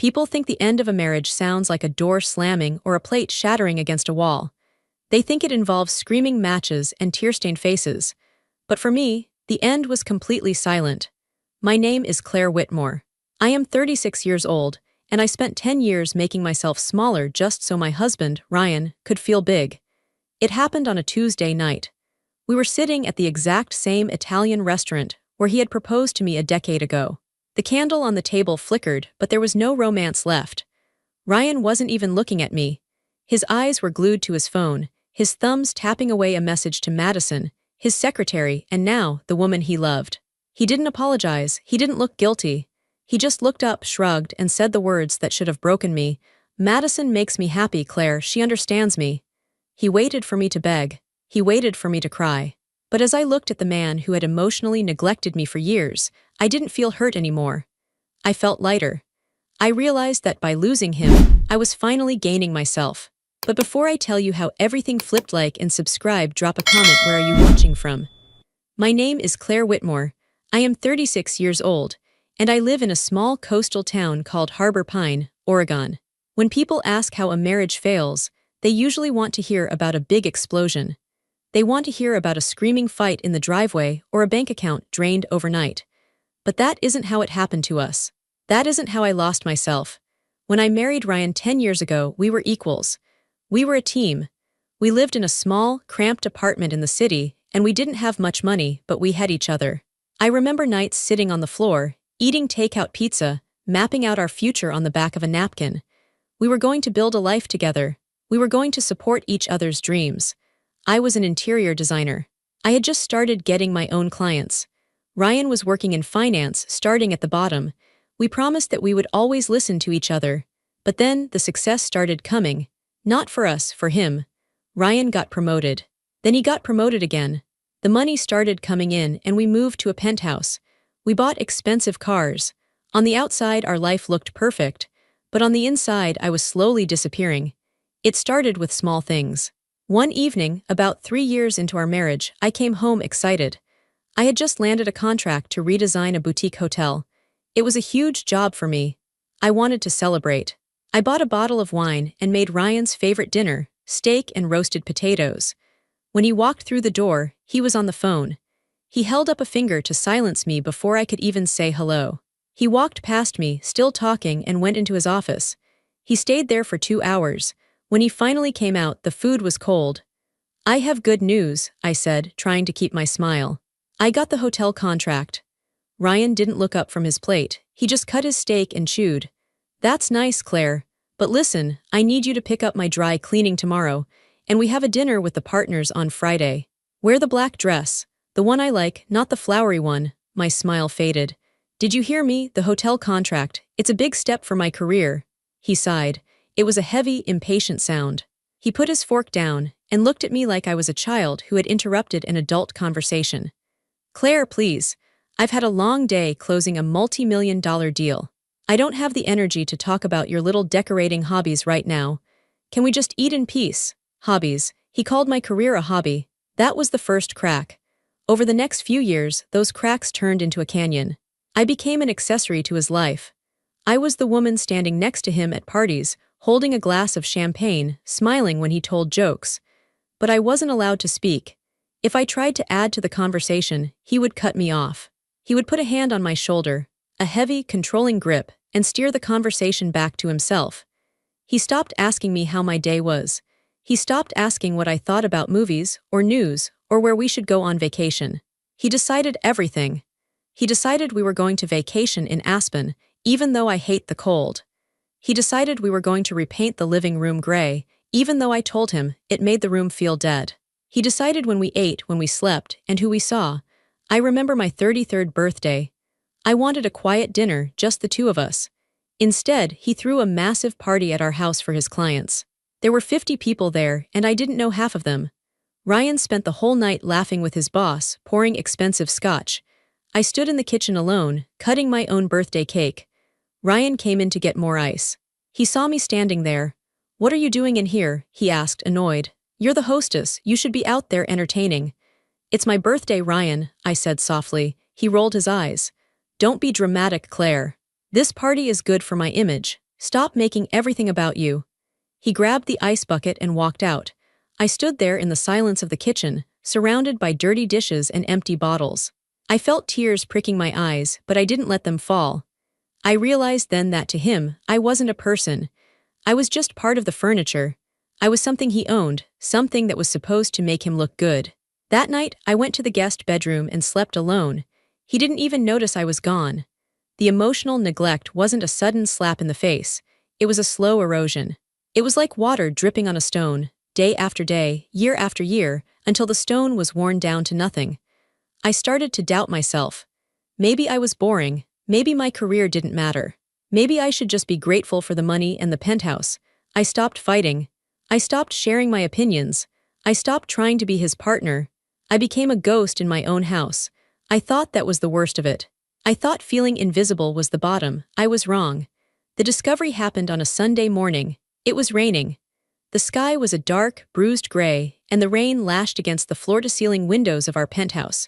People think the end of a marriage sounds like a door slamming or a plate shattering against a wall. They think it involves screaming matches and tear-stained faces. But for me, the end was completely silent. My name is Claire Whitmore. I am 36 years old, and I spent 10 years making myself smaller just so my husband, Ryan, could feel big. It happened on a Tuesday night. We were sitting at the exact same Italian restaurant where he had proposed to me a decade ago. The candle on the table flickered, but there was no romance left. Ryan wasn't even looking at me. His eyes were glued to his phone, his thumbs tapping away a message to Madison, his secretary, and now the woman he loved. He didn't apologize, he didn't look guilty. He just looked up, shrugged, and said the words that should have broken me. "Madison makes me happy, Claire, she understands me." He waited for me to beg. He waited for me to cry. But as I looked at the man who had emotionally neglected me for years, I didn't feel hurt anymore. I felt lighter. I realized that by losing him, I was finally gaining myself. But before I tell you how everything flipped, like and subscribe, drop a comment. Where are you watching from? My name is Claire Whitmore. I am 36 years old, and I live in a small coastal town called Harbor Pine, Oregon. When people ask how a marriage fails, they usually want to hear about a big explosion. They want to hear about a screaming fight in the driveway or a bank account drained overnight. But that isn't how it happened to us. That isn't how I lost myself. When I married Ryan 10 years ago, we were equals. We were a team. We lived in a small, cramped apartment in the city, and we didn't have much money, but we had each other. I remember nights sitting on the floor, eating takeout pizza, mapping out our future on the back of a napkin. We were going to build a life together. We were going to support each other's dreams. I was an interior designer. I had just started getting my own clients. Ryan was working in finance, starting at the bottom. We promised that we would always listen to each other. But then the success started coming. Not for us, for him. Ryan got promoted. Then he got promoted again. The money started coming in and we moved to a penthouse. We bought expensive cars. On the outside, our life looked perfect. But on the inside, I was slowly disappearing. It started with small things. One evening, about 3 years into our marriage, I came home excited. I had just landed a contract to redesign a boutique hotel. It was a huge job for me. I wanted to celebrate. I bought a bottle of wine and made Ryan's favorite dinner, steak and roasted potatoes. When he walked through the door, he was on the phone. He held up a finger to silence me before I could even say hello. He walked past me, still talking, and went into his office. He stayed there for 2 hours. When he finally came out, the food was cold. "I have good news," I said, trying to keep my smile. "I got the hotel contract." Ryan didn't look up from his plate. He just cut his steak and chewed. "That's nice, Claire. But listen, I need you to pick up my dry cleaning tomorrow, and we have a dinner with the partners on Friday. Wear the black dress, the one I like, not the flowery one." My smile faded. "Did you hear me? The hotel contract. It's a big step for my career." He sighed. It was a heavy, impatient sound. He put his fork down and looked at me like I was a child who had interrupted an adult conversation. "Claire, please. I've had a long day closing a multi-million-dollar deal. I don't have the energy to talk about your little decorating hobbies right now. Can we just eat in peace?" Hobbies. He called my career a hobby. That was the first crack. Over the next few years, those cracks turned into a canyon. I became an accessory to his life. I was the woman standing next to him at parties, holding a glass of champagne, smiling when he told jokes. But I wasn't allowed to speak. If I tried to add to the conversation, he would cut me off. He would put a hand on my shoulder, a heavy, controlling grip, and steer the conversation back to himself. He stopped asking me how my day was. He stopped asking what I thought about movies, or news, or where we should go on vacation. He decided everything. He decided we were going to vacation in Aspen, even though I hate the cold. He decided we were going to repaint the living room gray, even though I told him it made the room feel dead. He decided when we ate, when we slept, and who we saw. I remember my 33rd birthday. I wanted a quiet dinner, just the two of us. Instead, he threw a massive party at our house for his clients. There were 50 people there, and I didn't know half of them. Ryan spent the whole night laughing with his boss, pouring expensive scotch. I stood in the kitchen alone, cutting my own birthday cake. Ryan came in to get more ice. He saw me standing there. "What are you doing in here?" he asked, annoyed. "You're the hostess. You should be out there entertaining." "It's my birthday, Ryan," I said softly. He rolled his eyes. "Don't be dramatic, Claire. This party is good for my image. Stop making everything about you." He grabbed the ice bucket and walked out. I stood there in the silence of the kitchen, surrounded by dirty dishes and empty bottles. I felt tears pricking my eyes, but I didn't let them fall. I realized then that to him, I wasn't a person. I was just part of the furniture. I was something he owned, something that was supposed to make him look good. That night, I went to the guest bedroom and slept alone. He didn't even notice I was gone. The emotional neglect wasn't a sudden slap in the face. It was a slow erosion. It was like water dripping on a stone, day after day, year after year, until the stone was worn down to nothing. I started to doubt myself. Maybe I was boring. Maybe my career didn't matter. Maybe I should just be grateful for the money and the penthouse. I stopped fighting. I stopped sharing my opinions. I stopped trying to be his partner. I became a ghost in my own house. I thought that was the worst of it. I thought feeling invisible was the bottom. I was wrong. The discovery happened on a Sunday morning. It was raining. The sky was a dark, bruised gray, and the rain lashed against the floor-to-ceiling windows of our penthouse.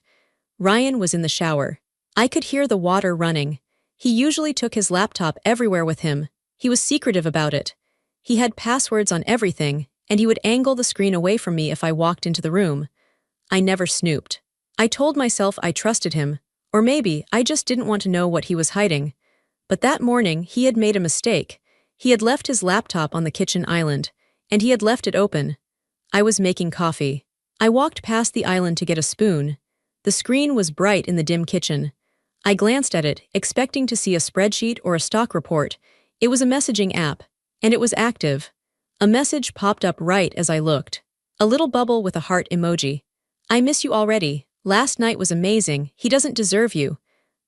Ryan was in the shower. I could hear the water running. He usually took his laptop everywhere with him. He was secretive about it. He had passwords on everything, and he would angle the screen away from me if I walked into the room. I never snooped. I told myself I trusted him, or maybe I just didn't want to know what he was hiding. But that morning, he had made a mistake. He had left his laptop on the kitchen island, and he had left it open. I was making coffee. I walked past the island to get a spoon. The screen was bright in the dim kitchen. I glanced at it, expecting to see a spreadsheet or a stock report. It was a messaging app, and it was active. A message popped up right as I looked. A little bubble with a heart emoji. "I miss you already. Last night was amazing. He doesn't deserve you."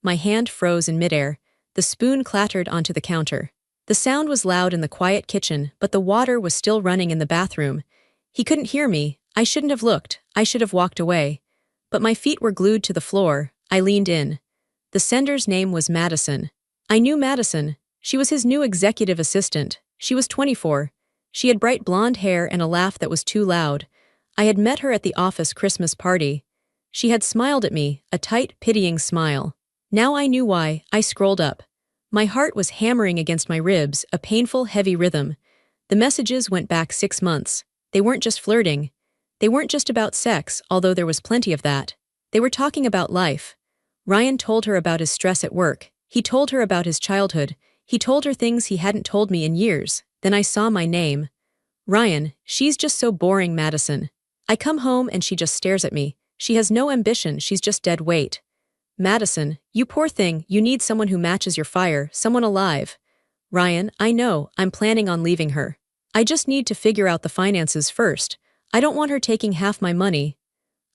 My hand froze in midair. The spoon clattered onto the counter. The sound was loud in the quiet kitchen, but the water was still running in the bathroom. He couldn't hear me. I shouldn't have looked. I should have walked away. But my feet were glued to the floor. I leaned in. The sender's name was Madison. I knew Madison. She was his new executive assistant. She was 24. She had bright blonde hair and a laugh that was too loud. I had met her at the office Christmas party. She had smiled at me, a tight, pitying smile. Now I knew why. I scrolled up. My heart was hammering against my ribs, a painful, heavy rhythm. The messages went back 6 months. They weren't just flirting. They weren't just about sex, although there was plenty of that. They were talking about life. Ryan told her about his stress at work. He told her about his childhood. He told her things he hadn't told me in years. Then I saw my name. "Ryan, she's just so boring, Madison. I come home and she just stares at me. She has no ambition, she's just dead weight. Madison, you poor thing, you need someone who matches your fire, someone alive. Ryan, I know, I'm planning on leaving her. I just need to figure out the finances first. I don't want her taking half my money."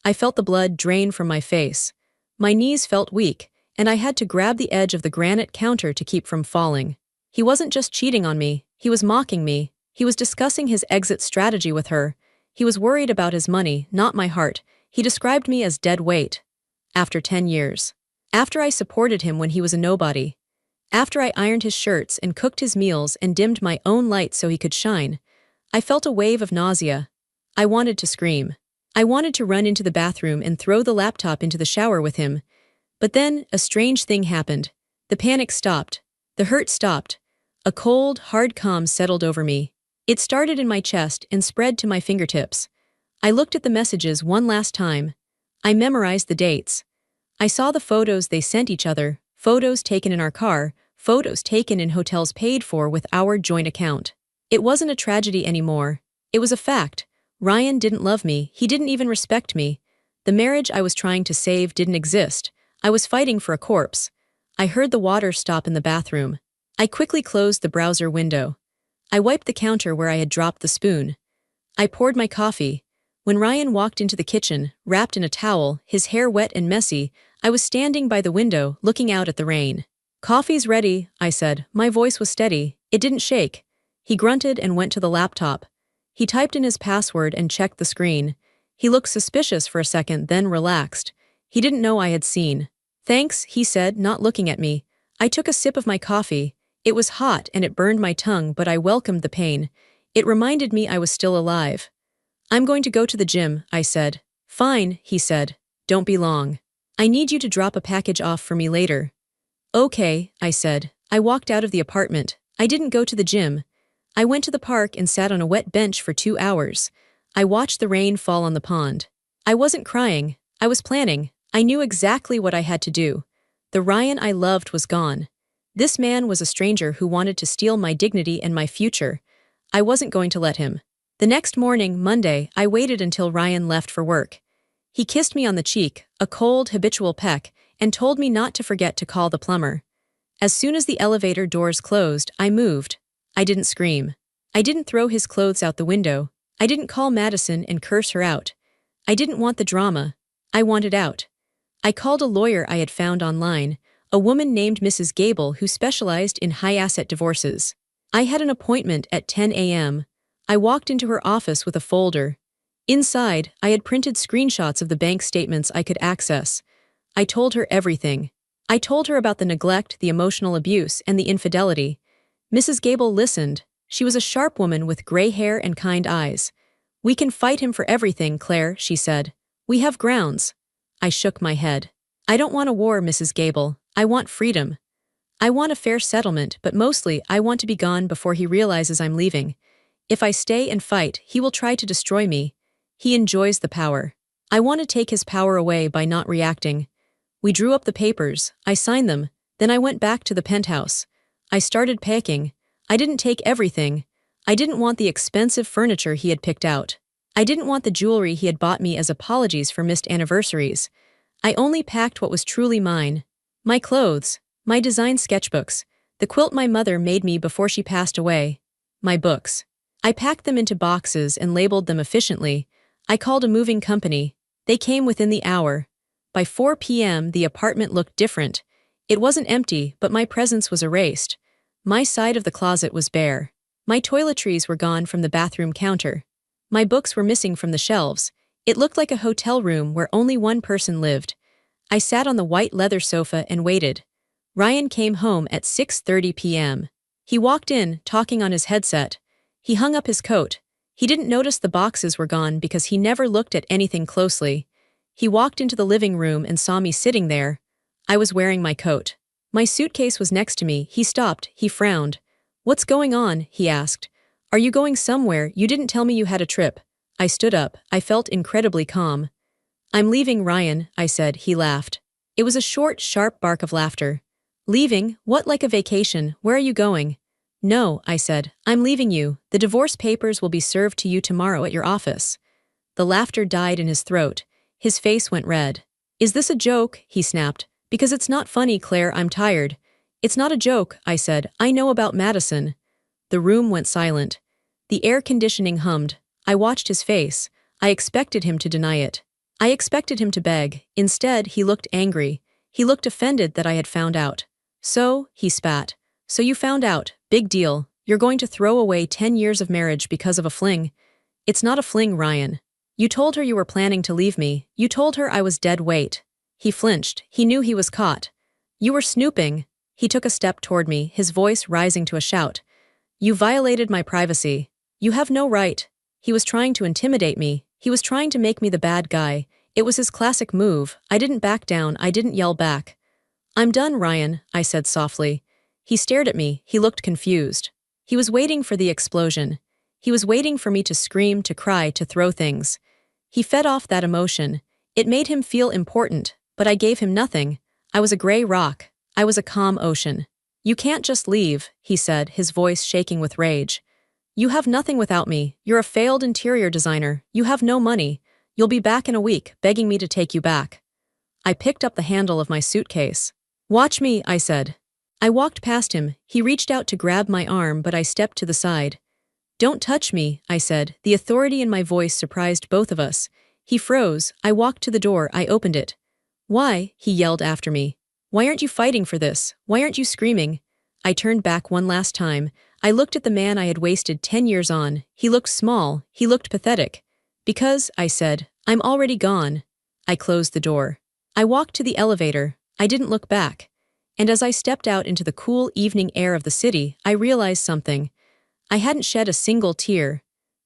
I felt the blood drain from my face. My knees felt weak, and I had to grab the edge of the granite counter to keep from falling. He wasn't just cheating on me, he was mocking me. He was discussing his exit strategy with her. He was worried about his money, not my heart. He described me as dead weight. After 10 years. After I supported him when he was a nobody. After I ironed his shirts and cooked his meals and dimmed my own light so he could shine. I felt a wave of nausea. I wanted to scream. I wanted to run into the bathroom and throw the laptop into the shower with him. But then, a strange thing happened. The panic stopped. The hurt stopped. A cold, hard calm settled over me. It started in my chest and spread to my fingertips. I looked at the messages one last time. I memorized the dates. I saw the photos they sent each other, photos taken in our car, photos taken in hotels paid for with our joint account. It wasn't a tragedy anymore. It was a fact. Ryan didn't love me, he didn't even respect me. The marriage I was trying to save didn't exist. I was fighting for a corpse. I heard the water stop in the bathroom. I quickly closed the browser window. I wiped the counter where I had dropped the spoon. I poured my coffee. When Ryan walked into the kitchen, wrapped in a towel, his hair wet and messy, I was standing by the window, looking out at the rain. "Coffee's ready," I said. My voice was steady. It didn't shake. He grunted and went to the laptop. He typed in his password and checked the screen. He looked suspicious for a second, then relaxed. He didn't know I had seen. "Thanks," he said, not looking at me. I took a sip of my coffee. It was hot and it burned my tongue, but I welcomed the pain. It reminded me I was still alive. "I'm going to go to the gym," I said. "Fine," he said. "Don't be long. I need you to drop a package off for me later." "Okay," I said. I walked out of the apartment. I didn't go to the gym. I went to the park and sat on a wet bench for 2 hours. I watched the rain fall on the pond. I wasn't crying. I was planning. I knew exactly what I had to do. The Ryan I loved was gone. This man was a stranger who wanted to steal my dignity and my future. I wasn't going to let him. The next morning, Monday, I waited until Ryan left for work. He kissed me on the cheek, a cold, habitual peck, and told me not to forget to call the plumber. As soon as the elevator doors closed, I moved. I didn't scream. I didn't throw his clothes out the window. I didn't call Madison and curse her out. I didn't want the drama. I wanted out. I called a lawyer I had found online, a woman named Mrs. Gable who specialized in high-asset divorces. I had an appointment at 10 a.m. I walked into her office with a folder. Inside, I had printed screenshots of the bank statements I could access. I told her everything. I told her about the neglect, the emotional abuse, and the infidelity. Mrs. Gable listened. She was a sharp woman with gray hair and kind eyes. "We can fight him for everything, Claire," she said. "We have grounds." I shook my head. "I don't want a war, Mrs. Gable. I want freedom. I want a fair settlement, but mostly I want to be gone before he realizes I'm leaving. If I stay and fight, he will try to destroy me. He enjoys the power. I want to take his power away by not reacting." We drew up the papers. I signed them. Then I went back to the penthouse. I started packing. I didn't take everything. I didn't want the expensive furniture he had picked out. I didn't want the jewelry he had bought me as apologies for missed anniversaries. I only packed what was truly mine. My clothes, my design sketchbooks, the quilt my mother made me before she passed away, my books. I packed them into boxes and labeled them efficiently. I called a moving company. They came within the hour. By 4 p.m., the apartment looked different. It wasn't empty, but my presence was erased. My side of the closet was bare. My toiletries were gone from the bathroom counter. My books were missing from the shelves. It looked like a hotel room where only one person lived. I sat on the white leather sofa and waited. Ryan came home at 6:30 p.m. He walked in, talking on his headset. He hung up his coat. He didn't notice the boxes were gone because he never looked at anything closely. He walked into the living room and saw me sitting there. I was wearing my coat. My suitcase was next to me. He stopped. He frowned. "What's going on?" he asked. "Are you going somewhere? You didn't tell me you had a trip." I stood up. I felt incredibly calm. "I'm leaving, Ryan," I said. He laughed. It was a short, sharp bark of laughter. "Leaving? What, like a vacation? Where are you going?" "No," I said. "I'm leaving you. The divorce papers will be served to you tomorrow at your office." The laughter died in his throat. His face went red. "Is this a joke?" he snapped. "Because it's not funny, Claire. I'm tired." "It's not a joke," I said. "I know about Madison." The room went silent. The air conditioning hummed. I watched his face. I expected him to deny it. I expected him to beg. Instead, he looked angry. He looked offended that I had found out. "So," he spat. "So you found out. Big deal. You're going to throw away 10 years of marriage because of a fling." "It's not a fling, Ryan. You told her you were planning to leave me. You told her I was dead weight." He flinched. He knew he was caught. "You were snooping." He took a step toward me, his voice rising to a shout. "You violated my privacy. You have no right." He was trying to intimidate me. He was trying to make me the bad guy. It was his classic move. I didn't back down. I didn't yell back. "I'm done, Ryan," I said softly. He stared at me. He looked confused. He was waiting for the explosion. He was waiting for me to scream, to cry, to throw things. He fed off that emotion. It made him feel important, but I gave him nothing. I was a gray rock. I was a calm ocean. "You can't just leave," he said, his voice shaking with rage. "You have nothing without me. You're a failed interior designer. You have no money. You'll be back in a week, begging me to take you back." I picked up the handle of my suitcase. "Watch me," I said. I walked past him. He reached out to grab my arm, but I stepped to the side. "Don't touch me," I said. The authority in my voice surprised both of us. He froze. I walked to the door. I opened it. "Why?" he yelled after me. "Why aren't you fighting for this? Why aren't you screaming?" I turned back one last time. I looked at the man I had wasted 10 years on. He looked small. He looked pathetic. "Because," I said, "I'm already gone." I closed the door. I walked to the elevator. I didn't look back. And as I stepped out into the cool evening air of the city, I realized something. I hadn't shed a single tear.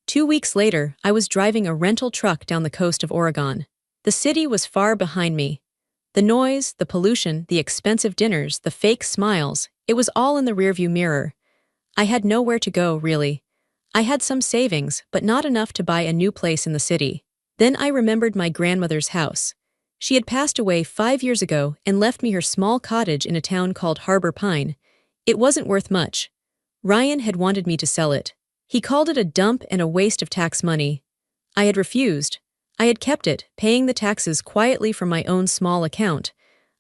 2 weeks later, I was driving a rental truck down the coast of Oregon. The city was far behind me. The noise, the pollution, the expensive dinners, the fake smiles, it was all in the rearview mirror. I had nowhere to go, really. I had some savings, but not enough to buy a new place in the city. Then I remembered my grandmother's house. She had passed away 5 years ago and left me her small cottage in a town called Harbor Pine. It wasn't worth much. Ryan had wanted me to sell it. He called it a dump and a waste of tax money. I had refused. I had kept it, paying the taxes quietly from my own small account.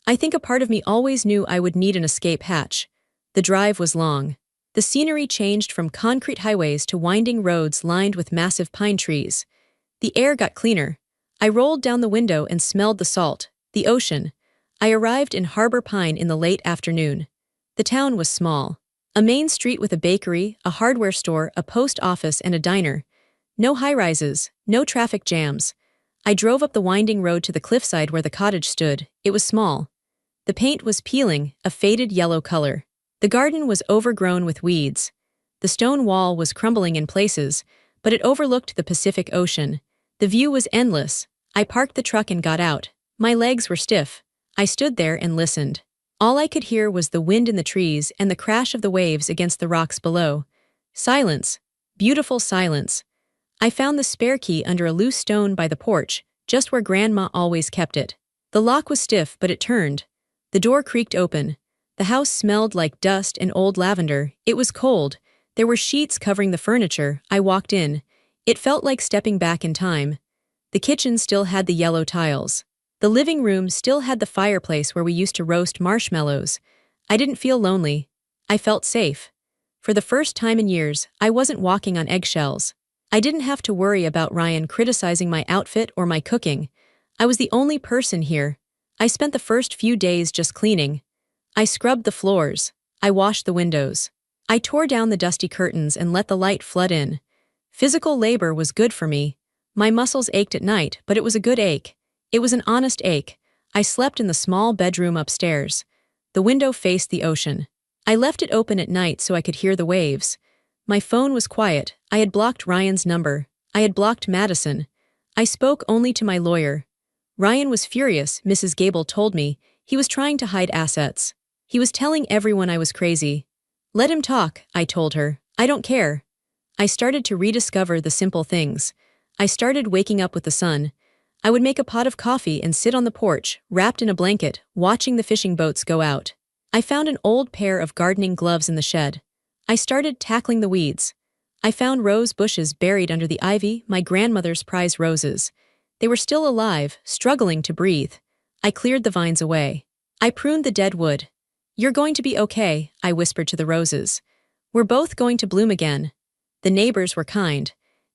I think a part of me always knew I would need an escape hatch. The drive was long. The scenery changed from concrete highways to winding roads lined with massive pine trees. The air got cleaner. I rolled down the window and smelled the salt, the ocean. I arrived in Harbor Pine in the late afternoon. The town was small. A main street with a bakery, a hardware store, a post office, and a diner. No high-rises, no traffic jams. I drove up the winding road to the cliffside where the cottage stood. It was small. The paint was peeling, a faded yellow color. The garden was overgrown with weeds. The stone wall was crumbling in places, but it overlooked the Pacific Ocean. The view was endless. I parked the truck and got out. My legs were stiff. I stood there and listened. All I could hear was the wind in the trees and the crash of the waves against the rocks below. Silence. Beautiful silence. I found the spare key under a loose stone by the porch, just where Grandma always kept it. The lock was stiff, but it turned. The door creaked open. The house smelled like dust and old lavender. It was cold. There were sheets covering the furniture. I walked in. It felt like stepping back in time. The kitchen still had the yellow tiles. The living room still had the fireplace where we used to roast marshmallows. I didn't feel lonely. I felt safe. For the first time in years, I wasn't walking on eggshells. I didn't have to worry about Ryan criticizing my outfit or my cooking. I was the only person here. I spent the first few days just cleaning. I scrubbed the floors. I washed the windows. I tore down the dusty curtains and let the light flood in. Physical labor was good for me. My muscles ached at night, but it was a good ache. It was an honest ache. I slept in the small bedroom upstairs. The window faced the ocean. I left it open at night so I could hear the waves. My phone was quiet. I had blocked Ryan's number. I had blocked Madison. I spoke only to my lawyer. Ryan was furious, Mrs. Gable told me. He was trying to hide assets. He was telling everyone I was crazy. Let him talk, I told her. I don't care. I started to rediscover the simple things. I started waking up with the sun. I would make a pot of coffee and sit on the porch, wrapped in a blanket, watching the fishing boats go out. I found an old pair of gardening gloves in the shed. I started tackling the weeds. I found rose bushes buried under the ivy, my grandmother's prize roses. They were still alive, struggling to breathe. I cleared the vines away. I pruned the dead wood. You're going to be okay, I whispered to the roses. We're both going to bloom again. The neighbors were kind.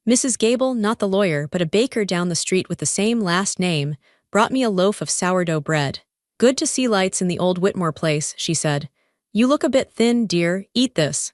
Mrs. Gable, not the lawyer, but a baker down the street with the same last name, brought me a loaf of sourdough bread. Good to see lights in the old Whitmore place, she said. You look a bit thin, dear, eat this.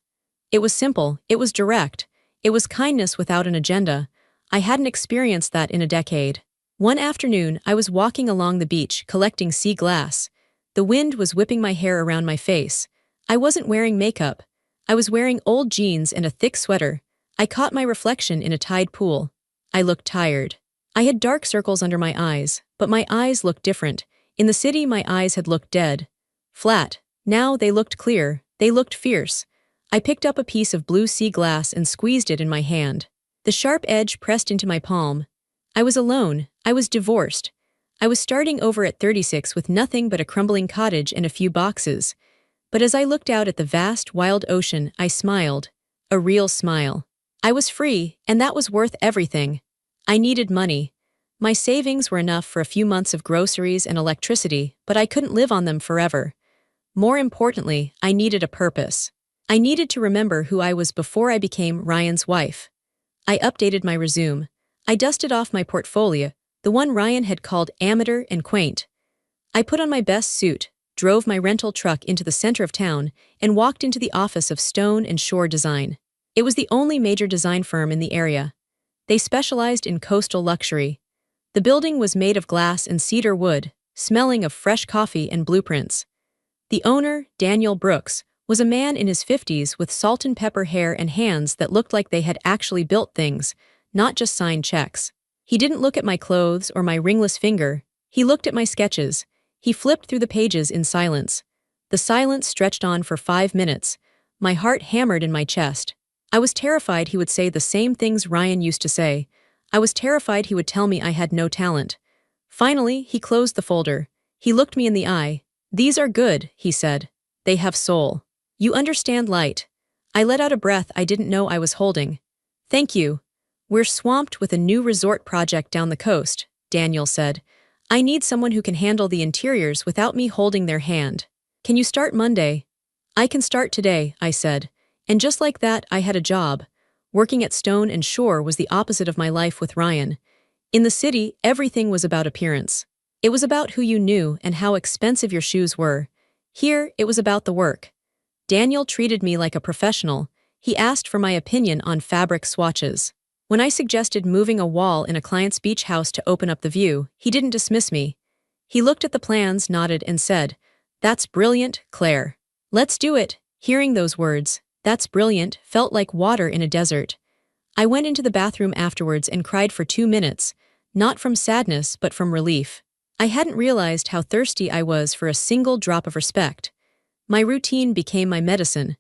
It was simple, it was direct. It was kindness without an agenda. I hadn't experienced that in a decade. One afternoon, I was walking along the beach, collecting sea glass. The wind was whipping my hair around my face. I wasn't wearing makeup. I was wearing old jeans and a thick sweater. I caught my reflection in a tide pool. I looked tired. I had dark circles under my eyes, but my eyes looked different. In the city, my eyes had looked dead. Flat. Now they looked clear. They looked fierce. I picked up a piece of blue sea glass and squeezed it in my hand. The sharp edge pressed into my palm. I was alone. I was divorced. I was starting over at 36 with nothing but a crumbling cottage and a few boxes. But as I looked out at the vast, wild ocean, I smiled. A real smile. I was free, and that was worth everything. I needed money. My savings were enough for a few months of groceries and electricity, but I couldn't live on them forever. More importantly, I needed a purpose. I needed to remember who I was before I became Ryan's wife. I updated my resume. I dusted off my portfolio, the one Ryan had called amateur and quaint. I put on my best suit, drove my rental truck into the center of town, and walked into the office of Stone and Shore Design. It was the only major design firm in the area. They specialized in coastal luxury. The building was made of glass and cedar wood, smelling of fresh coffee and blueprints. The owner, Daniel Brooks, was a man in his 50s with salt and pepper hair and hands that looked like they had actually built things, not just signed checks. He didn't look at my clothes or my ringless finger. He looked at my sketches. He flipped through the pages in silence. The silence stretched on for 5 minutes. My heart hammered in my chest. I was terrified he would say the same things Ryan used to say. I was terrified he would tell me I had no talent. Finally, he closed the folder. He looked me in the eye. "These are good," he said. "They have soul. You understand light." I let out a breath I didn't know I was holding. "Thank you. We're swamped with a new resort project down the coast," Daniel said. "I need someone who can handle the interiors without me holding their hand. Can you start Monday?" "I can start today," I said. And just like that, I had a job. Working at Stone and Shore was the opposite of my life with Ryan. In the city, everything was about appearance. It was about who you knew and how expensive your shoes were. Here, it was about the work. Daniel treated me like a professional. He asked for my opinion on fabric swatches. When I suggested moving a wall in a client's beach house to open up the view, he didn't dismiss me. He looked at the plans, nodded, and said, "That's brilliant, Claire. Let's do it." Hearing those words, "That's brilliant," felt like water in a desert. I went into the bathroom afterwards and cried for 2 minutes, not from sadness but from relief. I hadn't realized how thirsty I was for a single drop of respect. My routine became my medicine.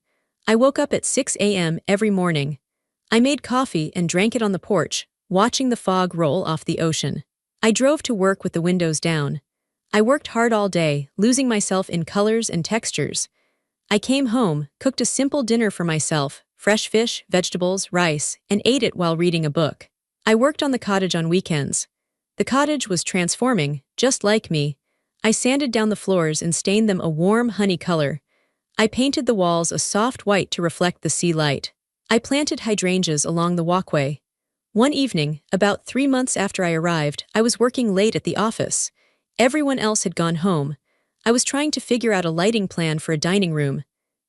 I woke up at 6 a.m. every morning. I made coffee and drank it on the porch, watching the fog roll off the ocean. I drove to work with the windows down. I worked hard all day, losing myself in colors and textures. I came home, cooked a simple dinner for myself, fresh fish, vegetables, rice, and ate it while reading a book. I worked on the cottage on weekends. The cottage was transforming, just like me. I sanded down the floors and stained them a warm honey color. I painted the walls a soft white to reflect the sea light. I planted hydrangeas along the walkway. One evening, about 3 months after I arrived, I was working late at the office. Everyone else had gone home. I was trying to figure out a lighting plan for a dining room.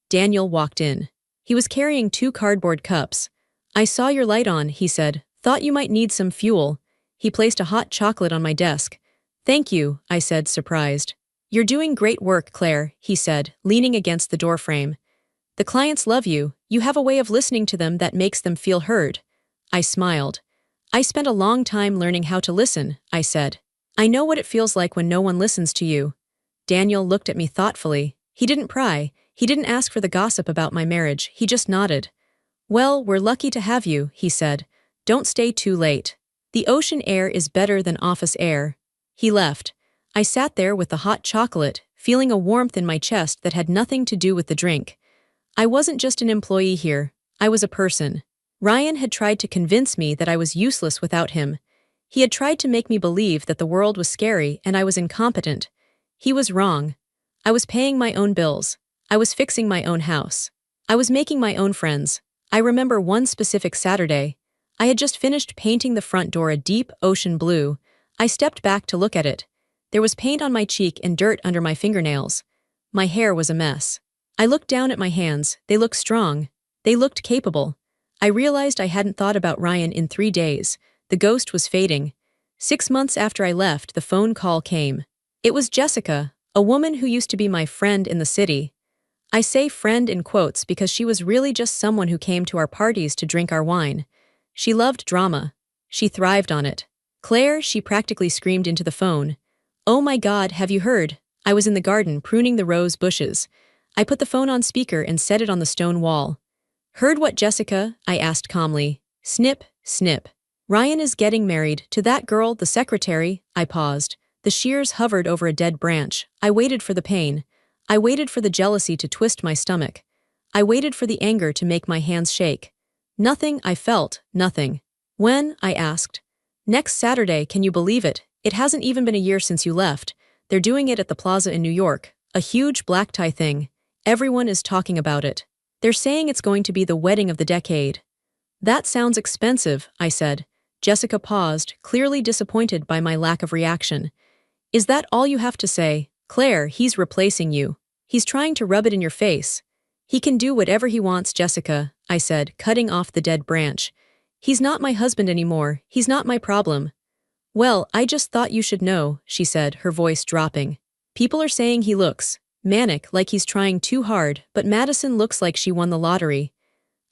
Daniel walked in. He was carrying 2 cardboard cups. "I saw your light on," he said. "Thought you might need some fuel." He placed a hot chocolate on my desk. "Thank you," I said, surprised. "You're doing great work, Claire," he said, leaning against the doorframe. "The clients love you. You have a way of listening to them that makes them feel heard." I smiled. "I spent a long time learning how to listen," I said. "I know what it feels like when no one listens to you." Daniel looked at me thoughtfully. He didn't pry. He didn't ask for the gossip about my marriage. He just nodded. "Well, we're lucky to have you," he said. "Don't stay too late. The ocean air is better than office air." He left. I sat there with the hot chocolate, feeling a warmth in my chest that had nothing to do with the drink. I wasn't just an employee here. I was a person. Ryan had tried to convince me that I was useless without him. He had tried to make me believe that the world was scary and I was incompetent. He was wrong. I was paying my own bills. I was fixing my own house. I was making my own friends. I remember one specific Saturday. I had just finished painting the front door a deep ocean blue. I stepped back to look at it. There was paint on my cheek and dirt under my fingernails. My hair was a mess. I looked down at my hands. They looked strong. They looked capable. I realized I hadn't thought about Ryan in 3 days. The ghost was fading. 6 months after I left, the phone call came. It was Jessica, a woman who used to be my friend in the city. I say friend in quotes because she was really just someone who came to our parties to drink our wine. She loved drama. She thrived on it. "Claire," she practically screamed into the phone. "Oh my God, have you heard?" I was in the garden pruning the rose bushes. I put the phone on speaker and set it on the stone wall. "Heard what, Jessica?" I asked calmly. Snip, snip. "Ryan is getting married to that girl, the secretary." I paused. The shears hovered over a dead branch. I waited for the pain. I waited for the jealousy to twist my stomach. I waited for the anger to make my hands shake. Nothing, I felt, nothing. "When?" I asked. "Next Saturday, can you believe it? It hasn't even been a year since you left. They're doing it at the plaza in New York. A huge black tie thing. Everyone is talking about it. They're saying it's going to be the wedding of the decade." "That sounds expensive," I said. Jessica paused, clearly disappointed by my lack of reaction. "Is that all you have to say? Claire, he's replacing you. He's trying to rub it in your face." "He can do whatever he wants, Jessica," I said, cutting off the dead branch. "He's not my husband anymore. He's not my problem." "Well, I just thought you should know," she said, her voice dropping. "People are saying he looks manic, like he's trying too hard, but Madison looks like she won the lottery."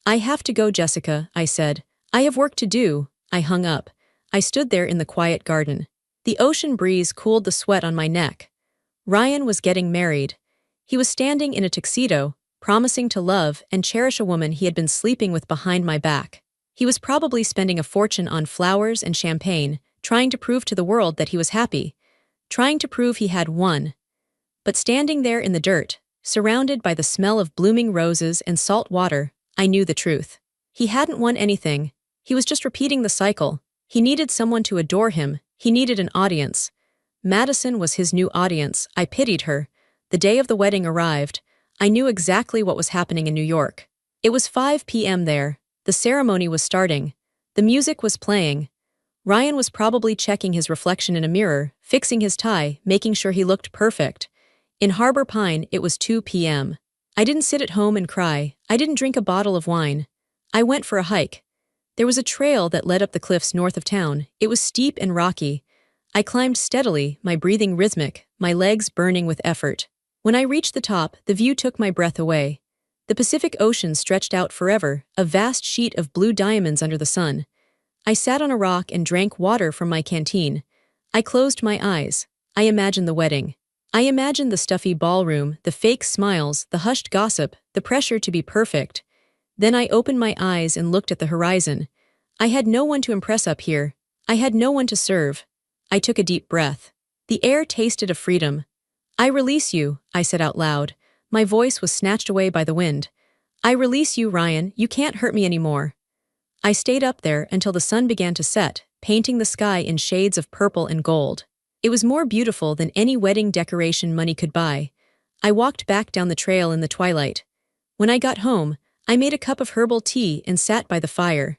"I have to go, Jessica," I said. "I have work to do." I hung up. I stood there in the quiet garden. The ocean breeze cooled the sweat on my neck. Ryan was getting married. He was standing in a tuxedo, promising to love and cherish a woman he had been sleeping with behind my back. He was probably spending a fortune on flowers and champagne, trying to prove to the world that he was happy, trying to prove he had won. But standing there in the dirt, surrounded by the smell of blooming roses and salt water, I knew the truth. He hadn't won anything. He was just repeating the cycle. He needed someone to adore him. He needed an audience. Madison was his new audience. I pitied her. The day of the wedding arrived. I knew exactly what was happening in New York. It was 5 p.m. there. The ceremony was starting. The music was playing. Ryan was probably checking his reflection in a mirror, fixing his tie, making sure he looked perfect. In Harbor Pine, it was 2 p.m. I didn't sit at home and cry. I didn't drink a bottle of wine. I went for a hike. There was a trail that led up the cliffs north of town. It was steep and rocky. I climbed steadily, my breathing rhythmic, my legs burning with effort. When I reached the top, the view took my breath away. The Pacific Ocean stretched out forever, a vast sheet of blue diamonds under the sun. I sat on a rock and drank water from my canteen. I closed my eyes. I imagined the wedding. I imagined the stuffy ballroom, the fake smiles, the hushed gossip, the pressure to be perfect. Then I opened my eyes and looked at the horizon. I had no one to impress up here. I had no one to serve. I took a deep breath. The air tasted of freedom. I release you, I said out loud. My voice was snatched away by the wind. I release you, Ryan. You can't hurt me anymore. I stayed up there until the sun began to set, painting the sky in shades of purple and gold. It was more beautiful than any wedding decoration money could buy. I walked back down the trail in the twilight. When I got home, I made a cup of herbal tea and sat by the fire.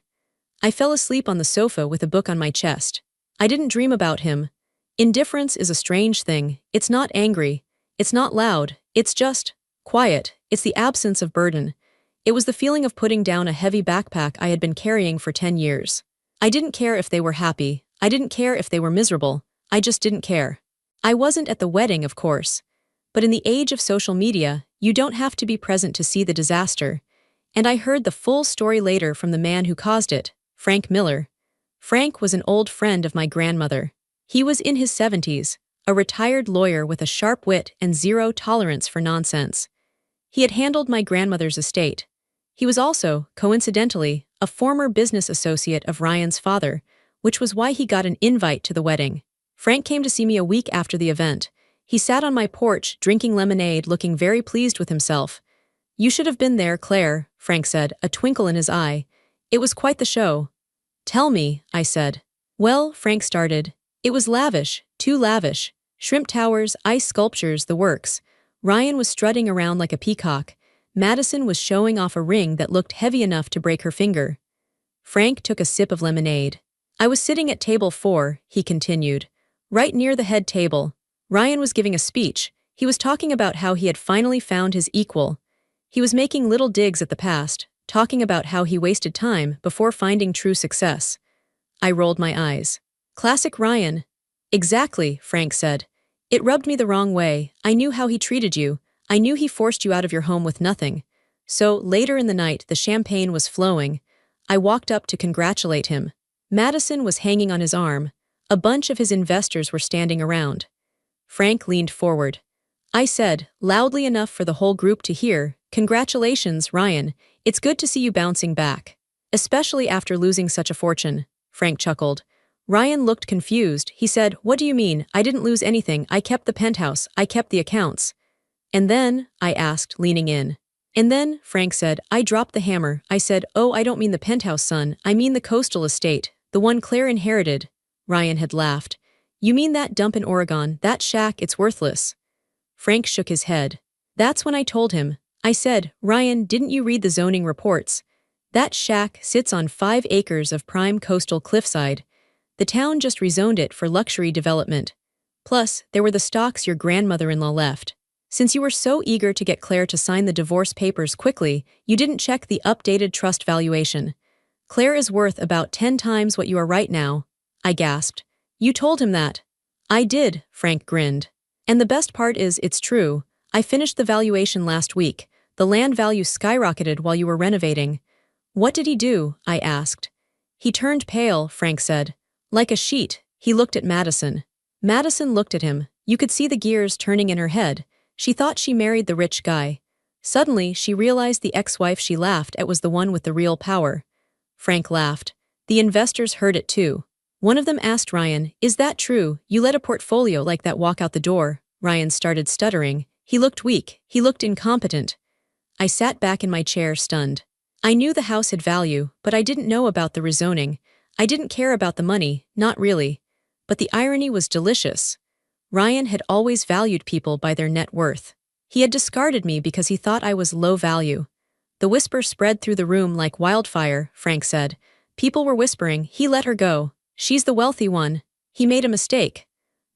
I fell asleep on the sofa with a book on my chest. I didn't dream about him. Indifference is a strange thing. It's not angry. It's not loud. It's just quiet. It's the absence of burden. It was the feeling of putting down a heavy backpack I had been carrying for 10 years. I didn't care if they were happy. I didn't care if they were miserable. I just didn't care. I wasn't at the wedding, of course. But in the age of social media, you don't have to be present to see the disaster. And I heard the full story later from the man who caused it, Frank Miller. Frank was an old friend of my grandmother. He was in his 70s, a retired lawyer with a sharp wit and zero tolerance for nonsense. He had handled my grandmother's estate. He was also, coincidentally, a former business associate of Ryan's father, which was why he got an invite to the wedding. Frank came to see me a week after the event. He sat on my porch, drinking lemonade, looking very pleased with himself. "You should have been there, Claire," Frank said, a twinkle in his eye. "It was quite the show." "Tell me," I said. "Well," Frank started, "it was lavish, too lavish. Shrimp towers, ice sculptures, the works. Ryan was strutting around like a peacock. Madison was showing off a ring that looked heavy enough to break her finger." Frank took a sip of lemonade. "I was sitting at table 4, he continued, right near the head table. Ryan was giving a speech. He was talking about how he had finally found his equal. He was making little digs at the past, talking about how he wasted time before finding true success." I rolled my eyes. "Classic Ryan." "Exactly," Frank said. "It rubbed me the wrong way. I knew how he treated you. I knew he forced you out of your home with nothing. So, later in the night, the champagne was flowing. I walked up to congratulate him. Madison was hanging on his arm. A bunch of his investors were standing around. Frank leaned forward. I said, loudly enough for the whole group to hear, "Congratulations, Ryan. It's good to see you bouncing back. Especially after losing such a fortune." Frank chuckled. Ryan looked confused. He said, "What do you mean? I didn't lose anything. I kept the penthouse. I kept the accounts." "And then?" I asked, leaning in. "And then," Frank said, "I dropped the hammer. I said, 'Oh, I don't mean the penthouse, son. I mean the coastal estate, the one Claire inherited.'" Ryan had laughed. "You mean that dump in Oregon, that shack, it's worthless." Frank shook his head. That's when I told him. I said, "Ryan, didn't you read the zoning reports? That shack sits on 5 acres of prime coastal cliffside. The town just rezoned it for luxury development. Plus, there were the stocks your grandmother-in-law left. Since you were so eager to get Claire to sign the divorce papers quickly, you didn't check the updated trust valuation. Claire is worth about 10 times what you are right now." I gasped. "You told him that?" "I did," Frank grinned. "And the best part is it's true. I finished the valuation last week. The land value skyrocketed while you were renovating." "What did he do?" I asked. "He turned pale," Frank said. "Like a sheet." He looked at Madison. Madison looked at him. You could see the gears turning in her head. She thought she married the rich guy. Suddenly, she realized the ex-wife she laughed at was the one with the real power. Frank laughed. The investors heard it too. One of them asked Ryan, "Is that true? You let a portfolio like that walk out the door?" Ryan started stuttering. He looked weak. He looked incompetent. I sat back in my chair, stunned. I knew the house had value, but I didn't know about the rezoning. I didn't care about the money, not really. But the irony was delicious. Ryan had always valued people by their net worth. He had discarded me because he thought I was low value. The whisper spread through the room like wildfire, Frank said. People were whispering, "He let her go. She's the wealthy one. He made a mistake."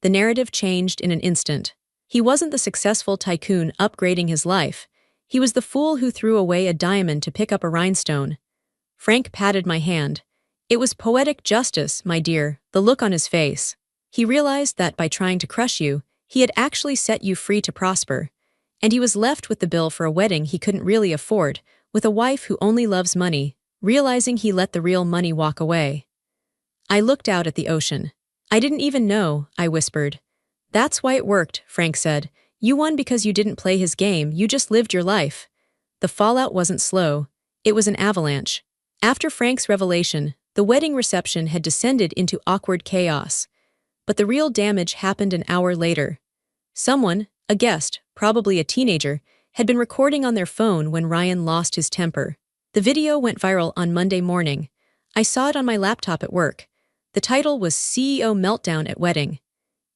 The narrative changed in an instant. He wasn't the successful tycoon upgrading his life. He was the fool who threw away a diamond to pick up a rhinestone. Frank patted my hand. It was poetic justice, my dear, the look on his face. He realized that by trying to crush you, he had actually set you free to prosper. And he was left with the bill for a wedding he couldn't really afford, with a wife who only loves money, realizing he let the real money walk away. I looked out at the ocean. "I didn't even know," I whispered. "That's why it worked," Frank said. "You won because you didn't play his game, you just lived your life." The fallout wasn't slow. It was an avalanche. After Frank's revelation, the wedding reception had descended into awkward chaos. But the real damage happened an hour later. Someone, a guest, probably a teenager, had been recording on their phone when Ryan lost his temper. The video went viral on Monday morning. I saw it on my laptop at work. The title was "CEO Meltdown at Wedding."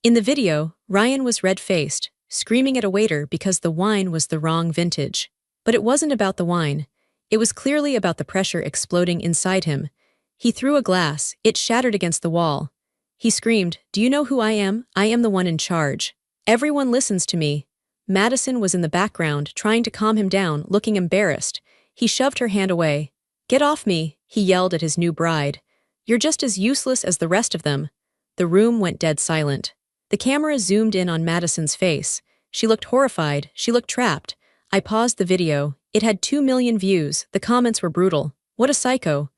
In the video, Ryan was red-faced, screaming at a waiter because the wine was the wrong vintage. But it wasn't about the wine. It was clearly about the pressure exploding inside him. He threw a glass. It shattered against the wall. He screamed, "Do you know who I am? I am the one in charge. Everyone listens to me." Madison was in the background, trying to calm him down, looking embarrassed. He shoved her hand away. "Get off me," he yelled at his new bride. "You're just as useless as the rest of them." The room went dead silent. The camera zoomed in on Madison's face. She looked horrified. She looked trapped. I paused the video. It had 2 million views. The comments were brutal. "What a psycho.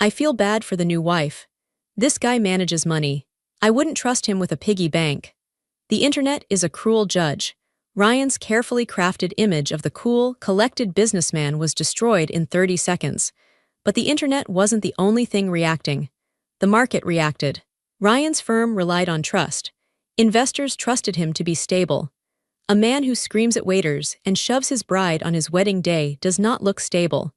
I feel bad for the new wife. This guy manages money. I wouldn't trust him with a piggy bank." The internet is a cruel judge. Ryan's carefully crafted image of the cool, collected businessman was destroyed in 30 seconds. But the internet wasn't the only thing reacting. The market reacted. Ryan's firm relied on trust. Investors trusted him to be stable. A man who screams at waiters and shoves his bride on his wedding day does not look stable.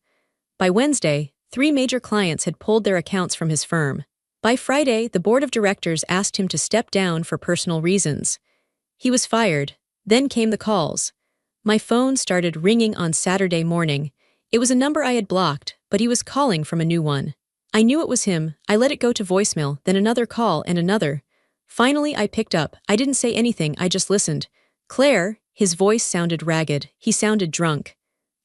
By Wednesday, 3 major clients had pulled their accounts from his firm. By Friday, the board of directors asked him to step down for personal reasons. He was fired. Then came the calls. My phone started ringing on Saturday morning. It was a number I had blocked, but he was calling from a new one. I knew it was him. I let it go to voicemail, then another call and another. Finally, I picked up. I didn't say anything, I just listened. "Claire," his voice sounded ragged. He sounded drunk.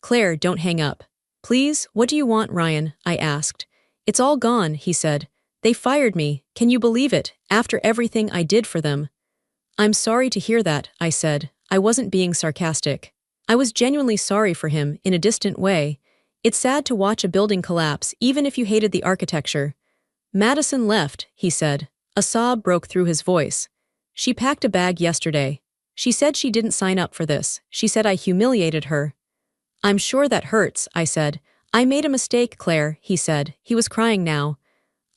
"Claire, don't hang up." "Please, what do you want, Ryan?" I asked. "It's all gone," he said. "They fired me. Can you believe it, after everything I did for them?" "I'm sorry to hear that," I said. I wasn't being sarcastic. I was genuinely sorry for him, in a distant way. It's sad to watch a building collapse, even if you hated the architecture. "Madison left," he said. A sob broke through his voice. "She packed a bag yesterday. She said she didn't sign up for this. She said I humiliated her." "I'm sure that hurts," I said. "I made a mistake, Claire," he said. He was crying now.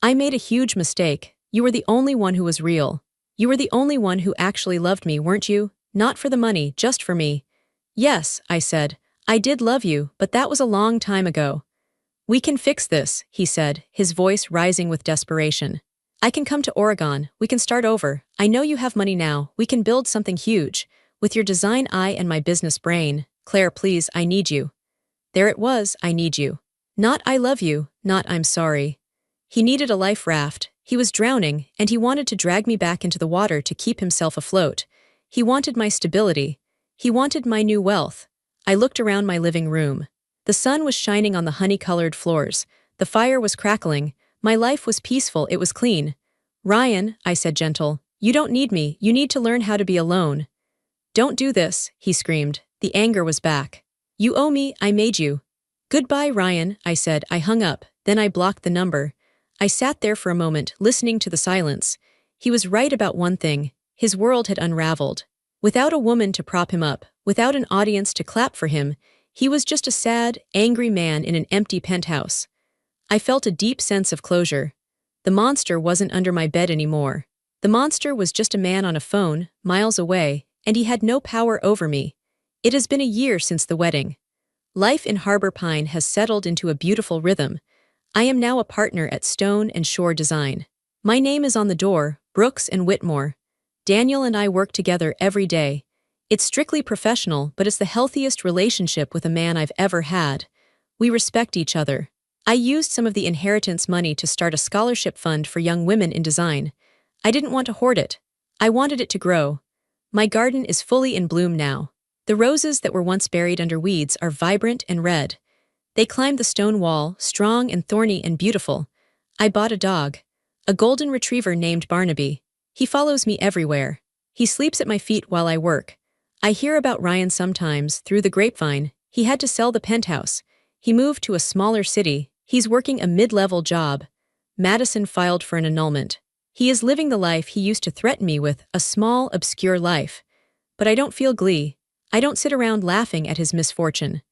"I made a huge mistake. You were the only one who was real. You were the only one who actually loved me, weren't you? Not for the money, just for me." "Yes," I said. "I did love you, but that was a long time ago." "We can fix this," he said, his voice rising with desperation. "I can come to Oregon. We can start over. I know you have money now. We can build something huge. With your design eye and my business brain. Claire, please, I need you." There it was, I need you. Not I love you, not I'm sorry. He needed a life raft. He was drowning, and he wanted to drag me back into the water to keep himself afloat. He wanted my stability. He wanted my new wealth. I looked around my living room. The sun was shining on the honey-colored floors. The fire was crackling. My life was peaceful, it was clean. "Ryan," I said gentle, "you don't need me, you need to learn how to be alone." "Don't do this," he screamed. The anger was back. "You owe me, I made you." "Goodbye, Ryan," I said. I hung up, then I blocked the number. I sat there for a moment, listening to the silence. He was right about one thing. His world had unraveled. Without a woman to prop him up, without an audience to clap for him, He was just a sad, angry man in an empty penthouse. I felt a deep sense of closure. The monster wasn't under my bed anymore. The monster was just a man on a phone, miles away, and he had no power over me. It has been a year since the wedding. Life in Harbor Pine has settled into a beautiful rhythm. I am now a partner at Stone and Shore Design. My name is on the door, Brooks and Whitmore. Daniel and I work together every day. It's strictly professional, but it's the healthiest relationship with a man I've ever had. We respect each other. I used some of the inheritance money to start a scholarship fund for young women in design. I didn't want to hoard it. I wanted it to grow. My garden is fully in bloom now. The roses that were once buried under weeds are vibrant and red. They climbed the stone wall, strong and thorny and beautiful. I bought a dog. A golden retriever named Barnaby. He follows me everywhere. He sleeps at my feet while I work. I hear about Ryan sometimes, through the grapevine. He had to sell the penthouse. He moved to a smaller city. He's working a mid-level job. Madison filed for an annulment. He is living the life he used to threaten me with, a small, obscure life. But I don't feel glee. I don't sit around laughing at his misfortune.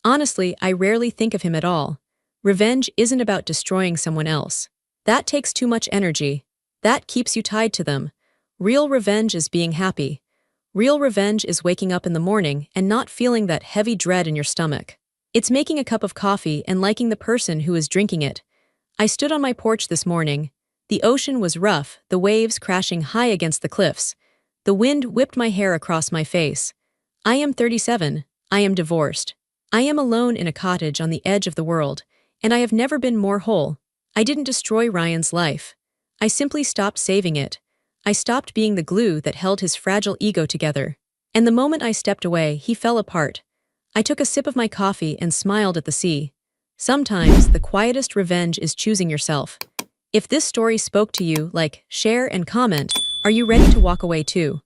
Honestly, I rarely think of him at all. Revenge isn't about destroying someone else. That takes too much energy. That keeps you tied to them. Real revenge is being happy. Real revenge is waking up in the morning and not feeling that heavy dread in your stomach. It's making a cup of coffee and liking the person who is drinking it. I stood on my porch this morning. The ocean was rough, the waves crashing high against the cliffs. The wind whipped my hair across my face. I am 37. I am divorced. I am alone in a cottage on the edge of the world, and I have never been more whole. I didn't destroy Ryan's life. I simply stopped saving it. I stopped being the glue that held his fragile ego together. And the moment I stepped away, he fell apart. I took a sip of my coffee and smiled at the sea. Sometimes, the quietest revenge is choosing yourself. If this story spoke to you, like, share and comment. Are you ready to walk away too?